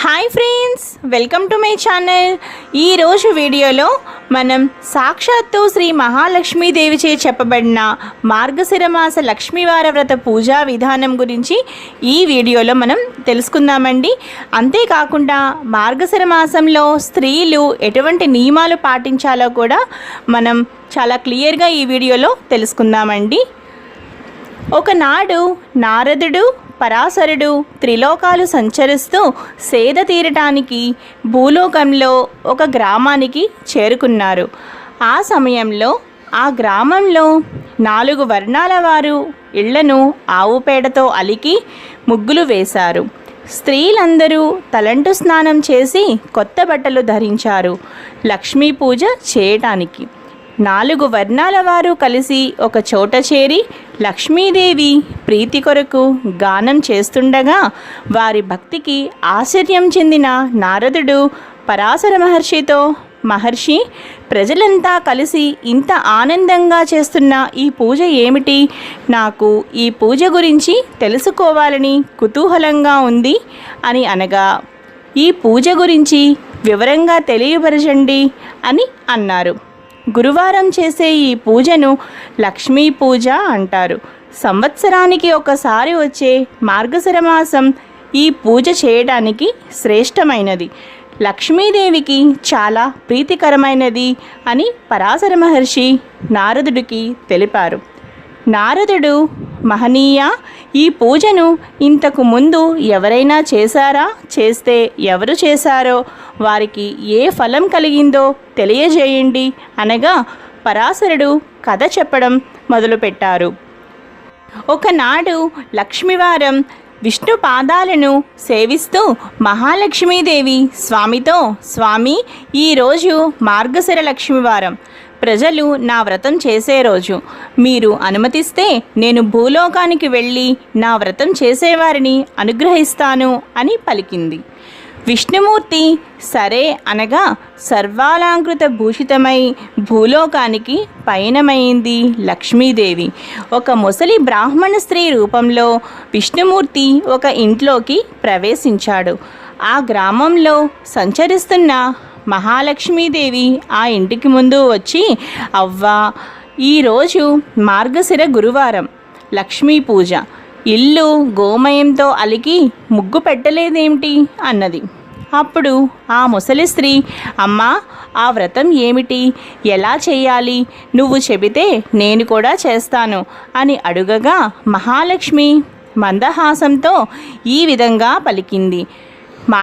Hi friends, welcome to my channel. ఈరోజు వీడియోలో మనం సాక్షాత్తు శ్రీ మహాలక్ష్మీదేవిచే చెప్పబడిన మార్గశిర మాస లక్ష్మీవార వ్రత పూజా విధానం గురించి ఈ వీడియోలో మనం తెలుసుకుందామండి. అంతేకాకుండా మార్గశిర మాసంలో స్త్రీలు ఎటువంటి నియమాలు పాటించాలో కూడా మనం చాలా క్లియర్గా ఈ వీడియోలో తెలుసుకుందామండి. ఒకనాడు నారదుడు పరాశరుడు త్రిలోకాలు సంచరిస్తూ సేద తీరటానికి భూలోకంలో ఒక గ్రామానికి చేరుకున్నారు. ఆ సమయంలో ఆ గ్రామంలో 4 వర్ణాల వారు ఇళ్లను ఆవు పేడతో అలికి ముగ్గులు వేశారు. స్త్రీలందరూ తలంటు స్నానం చేసి కొత్త బట్టలు ధరించారు లక్ష్మీ పూజ చేయటానికి. 4 వర్ణాల వారు కలిసి ఒక చోట చేరి లక్ష్మీదేవి ప్రీతి కొరకు గానం చేస్తుండగా వారి భక్తికి ఆశ్చర్యం చెందిన నారదుడు పరాశర మహర్షితో, మహర్షి, ప్రజలంతా కలిసి ఇంత ఆనందంగా చేస్తున్న ఈ పూజ ఏమిటి? నాకు ఈ పూజ గురించి తెలుసుకోవాలని కుతూహలంగా ఉంది అని అనగా, ఈ పూజ గురించి వివరంగా తెలియపరచండి అని అన్నారు. గురువారం చేసే ఈ పూజను లక్ష్మీ పూజ అంటారు. సంవత్సరానికి ఒకసారి వచ్చే మార్గశిర మాసం ఈ పూజ చేయడానికి శ్రేష్టమైనది, లక్ష్మీదేవికి చాలా ప్రీతికరమైనది అని పరాశర మహర్షి నారదుడికి తెలిపారు. నారదుడు, మహనీయ, ఈ పూజను ఇంతకు ముందు ఎవరైనా చేశారా? చేస్తే ఎవరు చేశారో, వారికి ఏ ఫలం కలిగిందో తెలియజేయండి అనగా పరాశరుడు కథ చెప్పడం మొదలుపెట్టారు. ఒకనాడు లక్ష్మీవారం విష్ణు పాదాలను సేవిస్తూ మహాలక్ష్మీదేవి స్వామితో, స్వామి, ఈరోజు మార్గశిర లక్ష్మీవారం, ప్రజలు నా వ్రతం చేసే రోజు. మీరు అనుమతిస్తే నేను భూలోకానికి వెళ్ళి నా వ్రతం చేసేవారిని అనుగ్రహిస్తాను అని పలికింది. విష్ణుమూర్తి సరే అనగా సర్వాలంకృత భూషితమై భూలోకానికి పయనమైంది లక్ష్మీదేవి. ఒక ముసలి బ్రాహ్మణ స్త్రీ రూపంలో విష్ణుమూర్తి ఒక ఇంట్లోకి ప్రవేశించాడు. ఆ గ్రామంలో సంచరిస్తున్న మహాలక్ష్మీదేవి ఆ ఇంటికి ముందు వచ్చి, అవ్వా, ఈరోజు మార్గశిర గురువారం, లక్ష్మీ పూజ, ఇల్లు గోమయంతో అలికి ముగ్గు పెట్టలేదేమిటి అన్నది. అప్పుడు ఆ ముసలి స్త్రీ, అమ్మా, ఆ వ్రతం ఏమిటి, ఎలా చేయాలి, నువ్వు చెబితే నేను కూడా చేస్తాను అని అడుగగా మహాలక్ష్మి మందహాసంతో ఈ విధంగా పలికింది.